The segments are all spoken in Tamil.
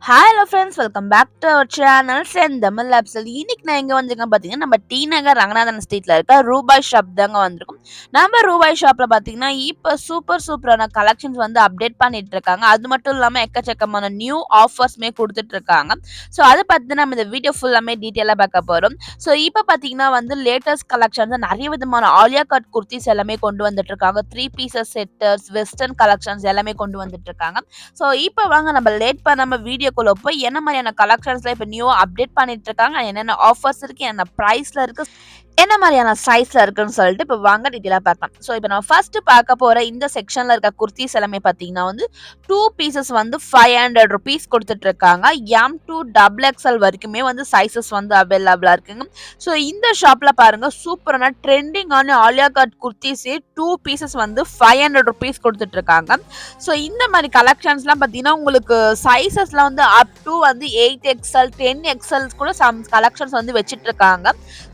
Hello friends, welcome back to our channel Senthamizh லேப்ஸில். இன்னைக்கு நான் எங்கே வந்திருக்கேன் பார்த்தீங்கன்னா, நம்ம டி நகர் ரங்கநாதன் ஸ்ட்ரீட்டில் இருக்க ரூபாய் ஷாப் தாங்க வந்திருக்கும். நம்ம ரூபாய் ஷாப்பில் பார்த்தீங்கன்னா, இப்போ சூப்பரான கலெக்ஷன்ஸ் வந்து அப்டேட் பண்ணிட்டு இருக்காங்க. அது மட்டும் இல்லாமல் எக்கச்சக்கமான நியூ ஆஃபர்ஸ்மே கொடுத்துட்டு இருக்காங்க. ஸோ அதை பற்றி நம்ம இந்த வீடியோ ஃபுல்லாமே டீட்டெயிலாக பார்க்க போகிறோம். ஸோ இப்போ பார்த்தீங்கன்னா வந்து லேட்டஸ்ட் கலெக்ஷன்ஸ் நிறைய விதமான ஆலியா கட் குர்த்திஸ் எல்லாமே கொண்டு வந்துட்டு இருக்காங்க. 3 பீசஸ் செட்டர்ஸ், வெஸ்டர்ன் கலெக்ஷன்ஸ் எல்லாமே கொண்டு வந்துட்டு இருக்காங்க. ஸோ இப்போ வாங்க நம்ம லேட் பண்ணாம வீடியோக்குள்ள போய் என்ன மாதிரியான கலெக்ஷன்ஸ்ல இப்போ நியூ அப்டேட் பண்ணிட்டு இருக்காங்க, என்னென்ன ஆஃபர்ஸ் இருக்கு, என்ன பிரைஸ்ல இருக்கு, என்ன மாதிரியான சைஸ்ல இருக்குன்னு சொல்லிட்டு இப்போ வாங்க டீட்டெயிலா பார்க்கலாம். ஸோ இப்போ நம்ம ஃபர்ஸ்ட் பார்க்க போற இந்த செக்ஷன்ல இருக்க குர்த்திஸ் எல்லாமே பார்த்தீங்கன்னா வந்து 2 பீசஸ் வந்து 500 rupees கொடுத்துட்டு இருக்காங்க. எம் டு டபுள் எக்ஸ்எல் வரைக்குமே வந்து சைசஸ் வந்து அவைலபிளா இருக்குங்க. ஸோ இந்த ஷாப்ல பாருங்க சூப்பரான ட்ரெண்டிங்கான ஆலியா கட் குர்த்திஸே 2 பீசஸ் வந்து 500 rupees கொடுத்துட்டு இருக்காங்க. ஸோ இந்த மாதிரி கலெக்ஷன்ஸ்லாம் பார்த்தீங்கன்னா உங்களுக்கு சைசஸ்லாம் வந்து அப் டு வந்து 8XL 10XL கூட சம் கலெக்ஷன்ஸ் வந்து வச்சுட்டு இருக்காங்க.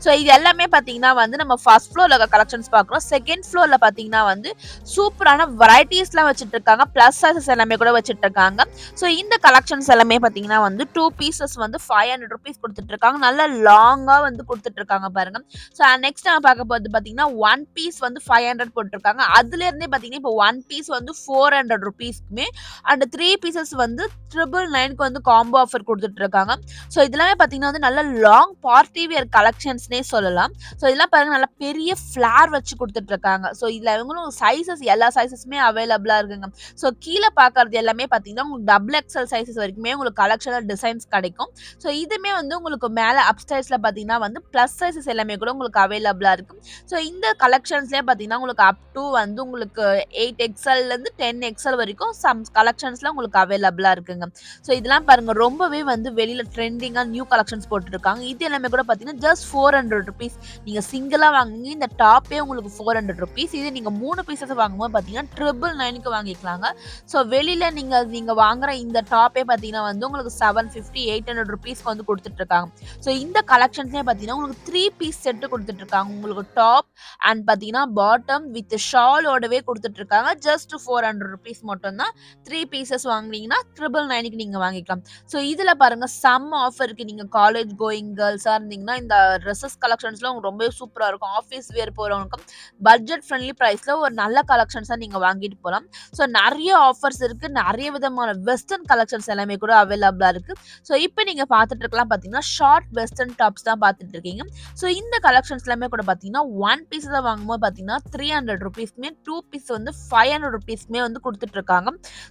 ஸோ இது எல்லாமே பார்த்தீங்கன்னா வந்து நம்ம ஃபர்ஸ்ட் ஃப்ளோர்ல இருக்க கலெக்ஷன்ஸ் பார்க்குறோம். செகண்ட் ஃப்ளோர்ல பார்த்தீங்கன்னா வந்து சூப்பரான வெரைட்டிஸ்லாம் வச்சுட்டு இருக்காங்க. ப்ளஸ் சைசஸ் எல்லாமே கூட வச்சுட்டு இருக்காங்க. ஸோ இந்த கலெக்ஷன்ஸ் எல்லாமே பார்த்தீங்கன்னா வந்து 2 பீசஸ் வந்து 500 rupees கொடுத்துட்டு இருக்காங்க. நல்ல லாங்கா வந்து கொடுத்துட்டு இருக்காங்க பாருங்க. ஸோ நெக்ஸ்ட் நம்ம பார்க்க போகிறது பார்த்தீங்கன்னா 1 பீஸ் வந்து 500 போட்டிருக்காங்க. அதுல இருந்தே பார்த்தீங்கன்னா இப்போ 1 பீஸ் வந்து 400 rupeesக்குமே அண்ட் 3 பீசஸ் வந்து 999க்கு வந்து காம்போ ஆஃபர் கொடுத்துட்டு இருக்காங்க. ஸோ இதெல்லாமே பார்த்தீங்கன்னா வந்து நல்ல லாங் பார்ட்டி வியர் கலெக்ஷன்ஸ்னே சொல்லலாம். ஸோ இதெல்லாம் பாருங்க நல்லா பெரிய ஃபிளார் வச்சு கொடுத்துட்டு இருக்காங்க. ஸோ இதுல இவங்களும் சைசஸ் எல்லா சைசஸுமே அவைலபிளா இருக்குங்க. ஸோ கீழே பார்க்கறது எல்லாமே பார்த்தீங்கன்னா உங்களுக்கு டபுள் எக்ஸ்எல் சைசஸ் வரைக்குமே உங்களுக்கு கலெக்ஷனல் டிசைன்ஸ் கிடைக்கும். ஸோ இதுமே வந்து உங்களுக்கு மேலே அப்ஸ்டைர்ஸ்ல பார்த்தீங்கன்னா வந்து ப்ளஸ் சைசஸ் எல்லாமே கூட உங்களுக்கு அவைலபிளா இருக்கு. ஸோ இந்த கலெக்ஷன்ஸ்லேயே பார்த்தீங்கன்னா உங்களுக்கு அப் டு வந்து உங்களுக்கு 8XLலேருந்து 10XL வரைக்கும் சம் கலெக்ஷன்ஸ்லாம் உங்களுக்கு அவைலபிளா இருக்குங்க. ஸோ இதெல்லாம் பாருங்க ரொம்பவே வந்து வெளியில ட்ரெண்டிங்காக நியூ கலெக்ஷன்ஸ் போட்டுருக்காங்க. இது எல்லாமே கூட பார்த்தீங்கன்னா ஜஸ்ட் 400 rupees. நீங்க சிங்கிளா வாங்குங்க இந்த டாப்பே உங்களுக்கு 400 rupees. இது நீங்க 3 பீசஸ் வாங்கும்போது பார்த்தீங்கன்னா 999க்கு வாங்கிக்கலாங்க. ஸோ வெளியில நீங்க வாங்குற இந்த டாப்பே பார்த்தீங்கன்னா வந்து உங்களுக்கு 750 800 rupeesக்கு வந்து கொடுத்துட்டு இருக்காங்க. ஸோ இந்த கலெக்ஷன்ஸ்லேயே பார்த்தீங்கன்னா உங்களுக்கு 3 பீஸ் செட்டு கொடுத்துட்டு இருக்காங்க. உங்களுக்கு டாப் அண்ட் பார்த்தீங்கன்னா பாட்டம் வித் ஷாலோடவே கொடுத்துட்டு இருக்காங்க. ஜஸ்ட் 400 rupees மட்டும் தான். 3 பீசஸ் வாங்குனீங்கன்னா 999க்கு நீங்க வாங்கிக்கலாம். ஸோ இதுல பாருங்க செம்ம ஆஃபர் இருக்கு. நீங்க காலேஜ் கோயிங் கேர்ள்ஸா இருந்தீங்கன்னா இந்த ட்ரெஸ்ஸஸ் கலெக்ஷன்ஸ்லாம் ரொம்பவே சூப்பரா இருக்கும். ஆஃபீஸ் வேர் போறவங்களுக்கும் பட்ஜெட் ஃப்ரெண்ட்லி பிரைஸ்ல ஒரு நல்ல கலெக்ஷன்ஸா நீங்க வாங்கிட்டு போகலாம். ஸோ நிறைய ஆஃபர்ஸ் இருக்கு. நிறைய விதமான வெஸ்டர்ன் கலெக்ஷன்ஸ் எல்லாமே கூட அவைலபிளா இருக்கு. ஸோ இப்போ நீங்க பார்த்துட்டு இருக்கலாம் பார்த்தீங்கன்னா ஷார்ட் வெஸ்டர்ன் டாப்ஸ் தான் பார்த்துட்டு இருக்கீங்க. ஸோ இந்த கலெக்ஷன்ஸ் எல்லாமே கூட பார்த்தீங்கன்னா 1 பீஸ் தான் வாங்கும்போது பார்த்தீங்கன்னா 300 rupeesக்குமே 2 பீஸ் வந்து 500 rupeesக்குமே வந்து கொடுத்துட்டு இருக்காங்க.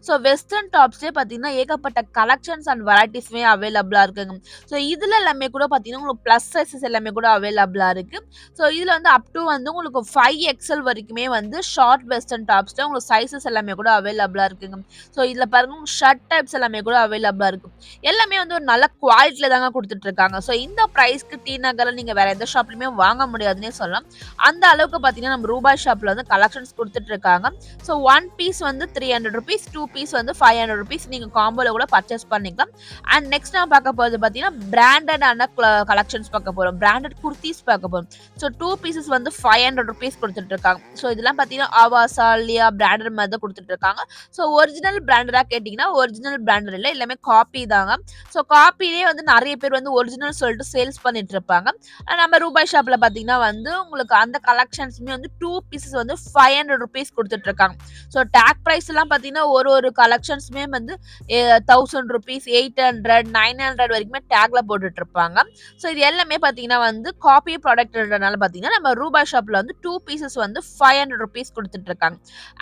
ஸோ வெஸ்டர்ன் டாப்ஸ்லேயே பார்த்தீங்கன்னா ஏகப்பட்ட கலெக்ஷன்ஸ் அண்ட் வெரைட்டிஸ்மே அவைலபிளா இருக்குங்க. ஸோ இதுல எல்லாமே கூட பார்த்தீங்கன்னா உங்களுக்கு ப்ளஸ் சைஸஸ் எல்லாமே கூட அவைலபிளா இருக்கு. ஸோ இதுல வந்து அப் டு வந்து உங்களுக்கு 5XL வரைக்குமே வந்து ஷார்ட் வெஸ்டர்ன் டாப்ஸ்ல உங்களுக்கு சைஸஸ் எல்லாமே கூட அவைலபிளா இருக்குங்க. ஸோ இதுல பாருங்க ஷர்ட் டைப்ஸ் எல்லாமே கூட அவைலபிளா இருக்கு. எல்லாமே வந்து ஒரு நல்ல குவாலிட்டியில தாங்க கொடுத்துட்டு இருக்காங்க. ஸோ இந்த பிரைஸ்க்கு டி நகர்ல நீங்க வேற எந்த ஷாப்லயுமே வாங்க முடியாதுன்னே சொல்லலாம். அந்த அளவுக்கு பார்த்தீங்கன்னா நம்ம ரூபாய் ஷாப்ல வந்து கலெக்ஷன்ஸ் கொடுத்துட்டு இருக்காங்க. ஸோ 1 பீஸ் வந்து 300 rupees, 2 பீஸ் வந்து 500 rupees நீங்க காம்போல கூட பர்ச்சேஸ் பண்ணிக்கலாம். அண்ட் நெக்ஸ்ட் நம்ம பார்க்க போறது பார்த்தீங்கன்னா பிராண்டடான கலெக்ஷன்ஸ் பார்க்க போறோம். பிராண்டட் குர்த்திஸ் பார்க்க போறோம். ஸோ 2 பீசஸ் வந்து 500 rupees கொடுத்துட்டு இருக்காங்க. ஸோ இதெல்லாம் பார்த்தீங்கன்னா ஆவாசா லியா பிராண்டட் மாதிரி தான் கொடுத்துட்டு இருக்காங்க. ஸோ ஒரிஜினல் பிராண்டடா கேட்டிங்கன்னா ஒரிஜினல் பிராண்டட் இல்லை, எல்லாமே காப்பி தாங்க. ஸோ காப்பிலே வந்து நிறைய பேர் வந்து ஒரிஜினல் சொல்லிட்டு சேல்ஸ் பண்ணிட்டு இருப்பாங்க. நம்ம ரூபாய் ஷாப்ல பார்த்தீங்கன்னா வந்து உங்களுக்கு அந்த கலெக்ஷன்ஸுமே வந்து 2 பீசஸ் வந்து 500 rupees கொடுத்துட்டு இருக்காங்க. ஸோ டேக் ப்ரைஸ் எல்லாம் பார்த்தீங்கன்னா ஒரு கலெக்ஷன்ஸுமே வந்து 1000 rupees 800 900 வரைக்குமே டேக்ல போட்டுட்டு இருப்பாங்க. ஸோ இது எல்லாமே பார்த்தீங்கன்னா வந்து காப்பி ப்ராடக்ட்ன்றனால பார்த்தீங்கன்னா நம்ம ரூபாய் ஷாப்ல வந்து 2 பீசஸ் வந்து 500 rupees கொடுத்துட்டு இருக்காங்க.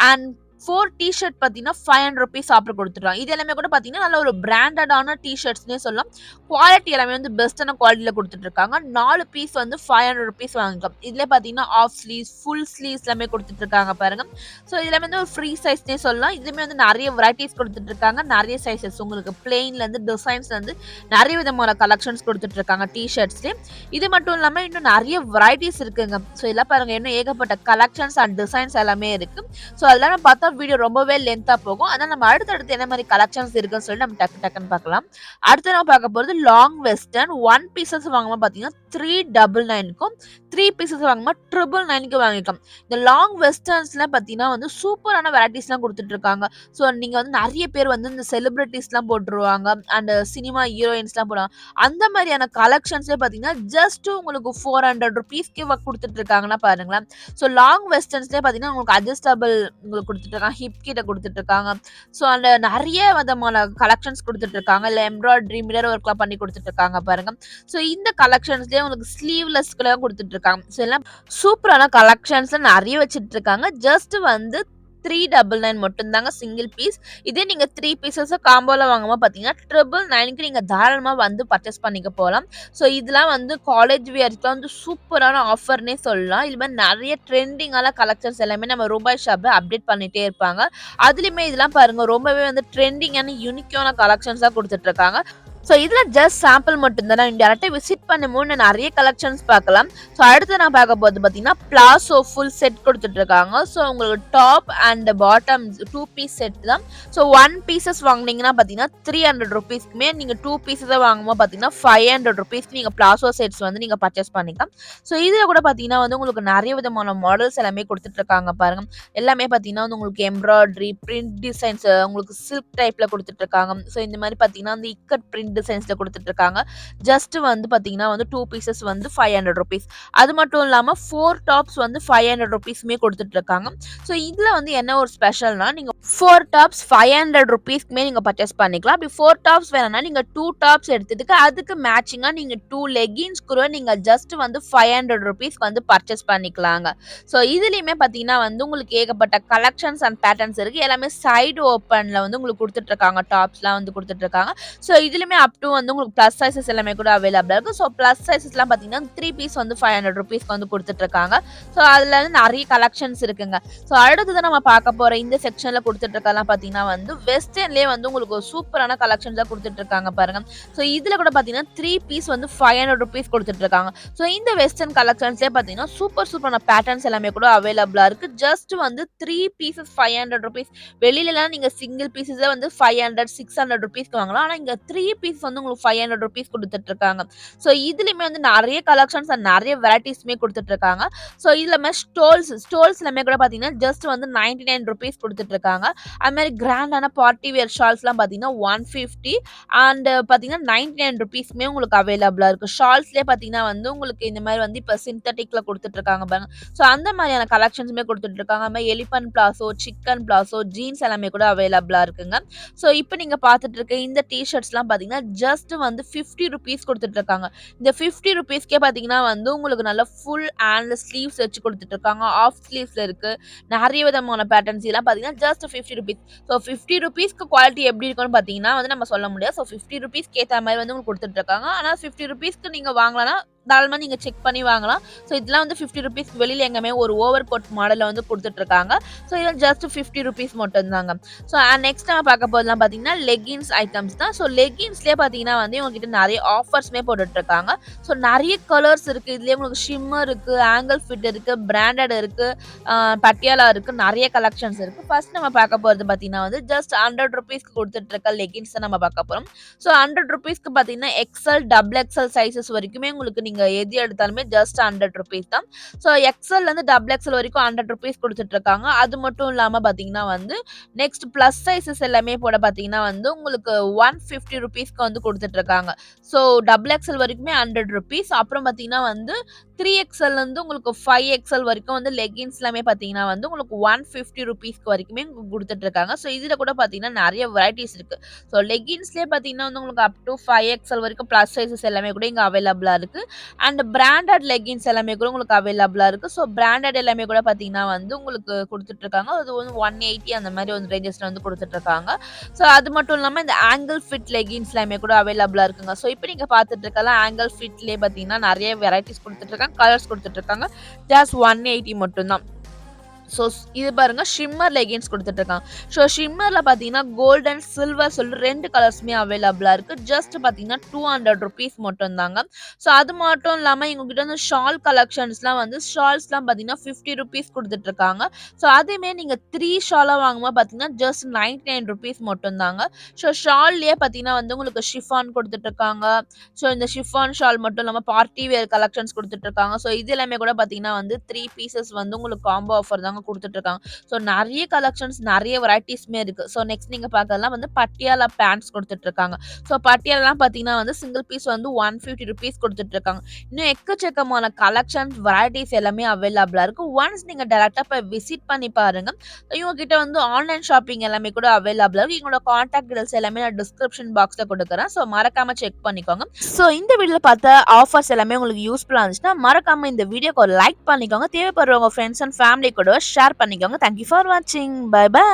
அண்ட் 4 டிஷர்ட் பார்த்தீங்கன்னா 500 rupees ஆஃபர் கொடுத்துருக்காங்க. இது எல்லாமே கூட பார்த்தீங்கன்னா நல்ல ஒரு பிராண்டடான டிஷர்ட்ஸ்னே சொல்லலாம். குவாலிட்டி எல்லாமே வந்து பெஸ்ட்டான குவாலிட்டியில கொடுத்துட்டு இருக்காங்க. 4 பீஸ் வந்து 500 rupees வாங்கிக்கலாம். இதுல பார்த்தீங்கன்னா ஆஃப் ஸ்லீவ்ஸ் ஃபுல் ஸ்லீவ்ஸ் எல்லாமே கொடுத்துட்டு இருக்காங்க பாருங்க. ஸோ இதுல வந்து ஒரு ஃப்ரீ சைஸ்னே சொல்லலாம். இதுவுமே வந்து நிறைய வெரைட்டிஸ் கொடுத்துட்டு இருக்காங்க. நிறைய சைஸஸ் உங்களுக்கு பிளெயின்ல இருந்து டிசைன்ஸ்ல இருந்து நிறைய விதமான கலெக்ஷன்ஸ் கொடுத்துட்டு இருக்காங்க டிஷர்ட்ஸ்லேயே. இது மட்டும் இல்லாம இன்னும் நிறைய வெரைட்டிஸ் இருக்குங்க. ஸோ இதெல்லாம் பாருங்க இன்னும் ஏகப்பட்ட கலெக்ஷன்ஸ் அண்ட் டிசைன்ஸ் எல்லாமே இருக்கு. ஸோ அதெல்லாம் பார்த்தா வீடியோ ரொம்பவே லென்த்தா போகும். அதனால நம்ம அடுத்தடுத்து என்ன மாதிரி கலெக்ஷன்ஸ் இருக்குன்னு சொல்லி நம்ம டக்குன்னு பார்க்கலாம். அடுத்து நம்ம பார்க்க போறது லாங் வெஸ்டர்ன் 1 பீசஸ் வாங்கும்போது பார்த்தீங்கன்னா 399க்கும் 3 பீசஸ் வாங்குமா 999க்கு வாங்கிக்கலாம். இந்த லாங் வெஸ்டர்ன்ஸ்லாம் பார்த்தீங்கன்னா வந்து சூப்பரான வெரைட்டீஸ்லாம் குடுத்துட்டு இருக்காங்க. ஸோ நீங்க வந்து நெறைய பேர் வந்து இந்த செலிபிரிட்டீஸ்லாம் போட்டுருவாங்க. அண்ட் சினிமா ஹீரோயின்ஸ்லாம் போடுவாங்க. அந்த மாரியான கலெக்ஷன்ஸே பார்த்தீங்கன்னா, ஜஸ்ட் உங்களுக்கு ₹400க்கே குடுத்துட்டு இருக்காங்கன்னா பாருங்களேன். ஸோ லாங் வெஸ்டர்ன்ஸ்லயே பார்த்தீங்கன்னா, உங்களுக்கு அட்ஜஸ்டபிள் உங்களுக்கு குடுத்துட்டு இருக்காங்க. ஹிப் கிட்ட குடுத்துட்டு இருக்காங்க. ஸோ அந்த நெறைய விதமான கலெக்ஷன்ஸ் குடுத்துட்டு இருக்காங்க. இல்ல எம்ப்ராய்டரி, மிரர் ஒர்க்லாம் பண்ணி குடுத்துட்டு இருக்காங்க பாருங்க. ஸோ இந்த கலெக்ஷன்ஸ்லயே உங்களுக்கு ஸ்லீவ்லெஸ்க்குலாம் குடுத்துட்டு இருக்காங்க. ஸோ எல்லாம் சூப்பரான கலெக்ஷன்ஸ்ல நெறைய வச்சுட்டு இருக்காங்க. ஜஸ்ட் வந்து 399 மட்டும் தாங்க சிங்கிள் பீஸ். இதே நீங்க 3 பீஸஸ காம்போல வாங்கும்போது பார்த்தீங்கன்னா, 999க்கு நீங்க தாராளமா வந்து பர்ச்சேஸ் பண்ணிக்க போலாம். ஸோ இதெல்லாம் வந்து காலேஜ் வியர்ஸ்லாம் வந்து சூப்பரான ஆஃபர்ன்னே சொல்லலாம். இது மாரி நெறைய ட்ரெண்டிங்கான கலெக்ஷன்ஸ் எல்லாமே நம்ம ரூபாய் ஷாப்ல அப்டேட் பண்ணிட்டே இருப்பாங்க. அதுலயுமே இதெல்லாம் பாருங்க ரொம்பவே வந்து ட்ரெண்டிங்கான யூனிக்கான கலெக்ஷன்ஸா குடுத்துட்டு இருக்காங்க. ஸோ இதுல ஜஸ்ட் சாம்பிள் மட்டும் தான். நீங்க டேரக்ட்டா விசிட் பண்ணும்போது நெறைய கலெக்ஷன்ஸ் பார்க்கலாம். ஸோ அடுத்து நான் பார்க்க போறது பார்த்தீங்கன்னா, பிளாசோ ஃபுல் செட் குடுத்துட்டு இருக்காங்க. ஸோ உங்களுக்கு top and bottom 2 piece set தான். ஸோ 1 பீஸஸ் வாங்குனீங்கன்னா பார்த்தீங்கன்னா, ₹300க்குமே நீங்க 2 பீஸஸா வாங்கும்போது பார்த்தீங்கன்னா, ₹500க்கு நீங்க பிளாசோ செட்ஸ் வந்து நீங்க பர்ச்சேஸ் பண்ணிக்கலாம். ஸோ இதுல கூட பார்த்தீங்கன்னா வந்து உங்களுக்கு நெறைய விதமான மாடல்ஸ் எல்லாமே குடுத்துட்டு இருக்காங்க பாருங்க. எல்லாமே பார்த்தீங்கன்னா வந்து உங்களுக்கு எம்ப்ராய்டரி, பிரிண்ட் டிசைன்ஸ் உங்களுக்கு சில்க் டைப்ல குடுத்துட்டு இருக்காங்க. ஸோ இந்த மாரி பார்த்தீங்கன்னா, வந்து இக்கட் பிரிண்ட் டிசைன்ஸ்ல குடுத்துட்டு இருக்காங்க. ஜஸ்ட் வந்து பார்த்தீங்கன்னா வந்து 2 பீஸஸ் வந்து ₹500. அது மட்டும் இல்லாம 4 டாப்ஸ் வந்து ₹500க்குமே குடுத்துட்டு இருக்காங்க. ஸோ இதுல வந்து என்ன ஒரு ஸ்பெஷல்னா, நீங்க 4 டாப்ஸ் ₹500க்குமே நீங்க பர்ச்சேஸ் பண்ணிக்கலாம். அப்படி 4 டாப்ஸ் வேணும்னா நீங்க 2 டாப்ஸ் எடுத்துட்டு அதுக்கு மேட்சிங்கா நீங்க 2 லெகின்ஸ் கூட நீங்க ஜஸ்ட் வந்து ₹500க்கு வந்து பர்ச்சேஸ் பண்ணிக்கலாங்க. ஸோ இதுலயுமே பார்த்தீங்கன்னா வந்து உங்களுக்கு ஏகப்பட்ட கலெக்ஷன்ஸ் அண்ட் பேட்டர்ன்ஸ் இருக்கு. எல்லாமே சைடு ஓப்பன்ல வந்து உங்களுக்கு குடுத்துட்டு இருக்காங்க. டாப்ஸ்லாம் வந்து குடுத்துட்டு இருக்காங்க. ஸோ இதுலயுமே அப் டூ வந்து உங்களுக்கு பிளஸ் சைஸஸ் எல்லாமே கூட அவைலபிளா இருக்கு. ஸோ பிளஸ் சைஸஸ்லாம் பார்த்தீங்கன்னா 3 பீஸ் வந்து ₹500க்கு வந்து குடுத்துட்டு இருக்காங்க. ஸோ அதுல வந்து நெறைய கலெக்ஷன்ஸ் இருக்குங்க. ஸோ அடுத்தது நம்ம பார்க்க போற இந்த செக்ஷன்ல குடுத்துட்டு இருக்கதெல்லாம் பார்த்தீங்கன்னா வந்து வெஸ்டர்ன்லயே வந்து உங்களுக்கு ஒரு சூப்பரான கலெக்ஷன்ஸா குடுத்துட்டு இருக்காங்க பாருங்க. ஸோ இதுல கூட பார்த்தீங்கன்னா 3 பீஸ் வந்து ₹500 குடுத்துட்டு இருக்காங்க. ஸோ இந்த வெஸ்டர்ன் கலெக்ஷன்ஸ்லயே பார்த்தீங்கன்னா சூப்பரான பேட்டர்ன்ஸ் எல்லாமே கூட அவைலபிளா இருக்கு. ஜஸ்ட் வந்து 3 பீஸஸ் ₹500. வெளிலலாம் நீங்க சிங்கிள் பீஸஸே வந்து ₹500, ₹600க்கு வாங்கலாம். ஆனா இங்க 3 பீஸ் வந்து உங்களுக்கு ₹500 குடுத்துட்டு இருக்காங்க. ஸோ இதுலயுமே வந்து நெறைய கலெக்ஷன்ஸ் அண்ட் நெறைய வெரைட்டீஸ்மே குடுத்துட்டு இருக்காங்க. ஸோ இதுலமே ஸ்டோல்ஸ் எல்லாமே கூட பார்த்தீங்கன்னா, ஜஸ்ட் வந்து ₹99 குடுத்துட்டு இருக்காங்க. அது மாரி கிராண்டான பார்ட்டி வேர் ஷால்ஸ்லாம் பார்த்தீங்கன்னா, 150 அண்ட் பார்த்தீங்கன்னா, ₹99க்குமே உங்களுக்கு அவைலபிளா இருக்கு. ஷால்ஸ்லயே பார்த்தீங்கன்னா வந்து உங்களுக்கு இந்த மாரி வந்து இப்ப சிந்தெடிக்ல குடுத்துட்டு இருக்காங்க பாருங்க. ஸோ அந்த மாரியான கலெக்ஷன்ஸுமே குடுத்துட்டு இருக்காங்க. அது மாரி எலிபன் பிளாசோ, சிக்கன் பிளாசோ, ஜீன்ஸ் எல்லாமே கூட அவைலபிளா இருக்குங்க. ஸோ இப்ப நீங்க பார்த்துட்டு இருக்க இந்த டீ ஷர்ட்ஸ்லாம் பார்த்தீங்கன்னா, ஜஸ்ட் வந்து ₹50 குடுத்துட்டு இருக்காங்க. இந்த ₹50க்கே பார்த்தீங்கன்னா வந்து உங்களுக்கு நல்ல ஃபுல் ஹேண்ட்ல ஸ்லீவ்ஸ் வச்சு குடுத்துட்டு இருக்காங்க. ஆஃப் ஸ்லீவ்ஸ்ல இருக்கு. நெறைய விதமான பேட்டர்ன்ஸ் இதெல்லாம் பார்த்தீங்கன்னா, ஜஸ்ட் ₹50. ஸோ ₹50க்கு குவாலிட்டி எப்படி இருக்கும்னு பார்த்தீங்கன்னா வந்து நம்ம சொல்ல முடியாது. ஸோ ₹50க்கு ஏத்த மாரி வந்து உங்களுக்கு குடுத்துட்டு இருக்காங்க. ஆனா ₹50க்கு நீங்க வாங்கலாம்னா, தாராளமா நீங்க செக் பண்ணி வாங்கலாம். ஸோ இதெல்லாம் வந்து ₹50க்கு வெளியில எங்கேயுமே ஒரு ஓவர் கோட் மாடல்ல வந்து குடுத்துட்டு இருக்காங்க. ஸோ இது ஜஸ்ட் ₹50 மட்டும் தாங்க. ஸோ நெக்ஸ்ட் நம்ம பார்க்க போறதெல்லாம் பார்த்தீங்கன்னா, லெகின்ஸ் ஐட்டம்ஸ் தான். ஸோ லெகின்ஸ்லயே பார்த்தீங்கன்னா வந்து இவங்ககிட்ட நெறைய ஆஃபர்ஸ்மே போட்டுட்டு இருக்காங்க. ஸோ நெறைய கலர்ஸ் இருக்கு. இதுலயே உங்களுக்கு ஷிம்மர் இருக்கு, ஆங்கிள் ஃபிட் இருக்கு, பிராண்டட் இருக்கு, பட்டியாலா இருக்கு. நெறைய கலெக்ஷன்ஸ் இருக்கு. ஃபர்ஸ்ட் நம்ம பார்க்க போறது பார்த்தீங்கன்னா வந்து ஜஸ்ட் ₹100க்கு குடுத்துட்டு இருக்க லெகின்ஸ் தான் நம்ம பார்க்க போறோம். ஸோ ₹100க்கு பார்த்தீங்கன்னா, எக்ஸ்எல், டபுள் எக்ஸ்எல் சைஸஸ் வரைக்குமே உங்களுக்கு நீங்க எது எடுத்தாலுமே ஜஸ்ட் ₹100 தான். ஸோ எக்ஸ்எல்ல இருந்து டபுள் எக்ஸ்எல் வரைக்கும் ₹100 குடுத்துட்டு இருக்காங்க. அது மட்டும் இல்லாம பார்த்தீங்கன்னா வந்து நெக்ஸ்ட் பிளஸ் சைஸஸ் எல்லாமே கூட பார்த்தீங்கன்னா வந்து உங்களுக்கு ₹150க்கு வந்து குடுத்துட்டு இருக்காங்க. ஸோ டபுள் எக்ஸ்எல் வரைக்குமே ₹100. அப்புறம் பார்த்தீங்கன்னா வந்து 3எக்ஸ்எல்ல இருந்து உங்களுக்கு 5எக்ஸ்எல் வரைக்கும் வந்து லெகின்ஸ் எல்லாமே பார்த்தீங்கன்னா வந்து உங்களுக்கு ₹150க்கு வரைக்குமே குடுத்துட்டு இருக்காங்க. ஸோ இதுல கூட பார்த்தீங்கன்னா நெறைய வெரைட்டீஸ் இருக்கு. ஸோ லெகின்ஸ்லயே பார்த்தீங்கன்னா வந்து உங்களுக்கு அப் டூ 5எக்ஸ்எல் வரைக்கும் பிளஸ் சைஸஸ் எல்லாமே கூட இங்க அவைலபிளா இருக்கு. அண்ட் பிராண்டட் லெகின்ஸ் எல்லாமே கூட உங்களுக்கு அவைலபிளா இருக்கு. ஸோ பிராண்டட் எல்லாமே கூட பார்த்தீங்கன்னா வந்து உங்களுக்கு குடுத்துட்டு இருக்காங்க. அது வந்து 180 அந்த மாரி வந்து ரேஞ்சஸ்ல வந்து குடுத்துட்டு இருக்காங்க. ஸோ அது மட்டும் இல்லாம இந்த ஆங்கிள் ஃபிட் லெகின்ஸ் எல்லாமே கூட அவைலபிளா இருக்குங்க. ஸோ இப்ப நீங்க பார்த்துட்டு இருக்கலாம் ஆங்கிள் ஃபிட்லயே பார்த்தீங்கன்னா நெறைய வெரைட்டீஸ் குடுத்துட்டு இருக்காங்க. கலர்ஸ் குடுத்துட்டு இருக்காங்க. ஜஸ்ட் 180 மட்டும் தான். ஸோ இது பாருங்க ஷிம்மர் லெகின்ஸ் குடுத்துட்டுருக்காங்க. ஸோ ஷிம்மர்ல பார்த்தீங்கன்னா, கோல்ட் அண்ட் சில்வர் சொல்லிட்டு 2 கலர்ஸுமே அவைலபிளா இருக்கு. ஜஸ்ட் பார்த்தீங்கன்னா ₹200 மட்டும் தாங்க. ஸோ அது மட்டும் இல்லாம இவங்க கிட்ட வந்து ஷால் கலெக்ஷன்ஸ்லாம் வந்து ஷால்ஸ்லாம் பார்த்தீங்கன்னா ₹50 குடுத்துட்டுருக்காங்க. ஸோ அதேமாரி நீங்க 3 ஷாலா வாங்கும்போது பார்த்தீங்கன்னா, ஜஸ்ட் ₹99 மட்டும் தாங்க. ஸோ ஷால்லயே பார்த்தீங்கன்னா வந்து உங்களுக்கு ஷிஃபான் குடுத்துட்டுருக்காங்க. ஸோ இந்த ஷிஃபான் ஷால் மட்டும் இல்லாம பார்ட்டி வேர் கலெக்ஷன்ஸ் குடுத்துட்டுருக்காங்க. ஸோ இது எல்லாமே கூட பார்த்தீங்கன்னா வந்து 3 பீசஸ் வந்து உங்களுக்கு காம்போ ஆஃபர் தாங்க குடுத்துட்டுருக்காங்க. ஸோ நெறைய கலெக்ஷன்ஸ், நெறைய வெரைட்டீஸுமே இருக்கு. ஸோ நெக்ஸ்ட் நீங்க பார்க்கறதுலாம் வந்து பட்டியாலா பேண்ட்ஸ் குடுத்துட்டுருக்காங்க. ஸோ பட்டியாலாலாம் பார்த்தீங்கன்னா வந்து சிங்கிள் பீஸ் வந்து ₹150 குடுத்துட்டுருக்காங்க. இன்னும் எக்கச்சக்கமான கலெக்ஷன்ஸ், வெரைட்டீஸ் எல்லாமே அவைலபிளா இருக்கு. ஒன்ஸ் நீங்க டைரக்ட்டா போய் விசிட் பண்ணி பாருங்க. இவங்க கிட்ட வந்து ஆன்லைன் ஷாப்பிங் எல்லாமே கூட அவைலபிளா இருக்கு. இவங்களோட கான்டாக்ட் டீடைல்ஸ் எல்லாமே நான் டிஸ்கிரிப்ஷன் பாக்ஸ்ல குடுக்குறேன். ஸோ மறக்காம செக் பண்ணிக்கோங்க. ஸோ இந்த வீடியோல பார்த்த ஆஃபர்ஸ் எல்லாமே உங்களுக்கு யூஸ்ஃபுல்லா இருந்துச்சுன்னா, மறக்காம இந்த வீடியோக்கு ஒரு லைக் பண்ணிக்கோங்க. தேவைப்படுறவங்க ஃப்ரெண்ட்ஸ் அண்ட் ஃபேமிலி கூட ஷேர் பண்ணிக்கோங்க. தேங்க் யூ ஃபார் வாட்சிங். Bye by.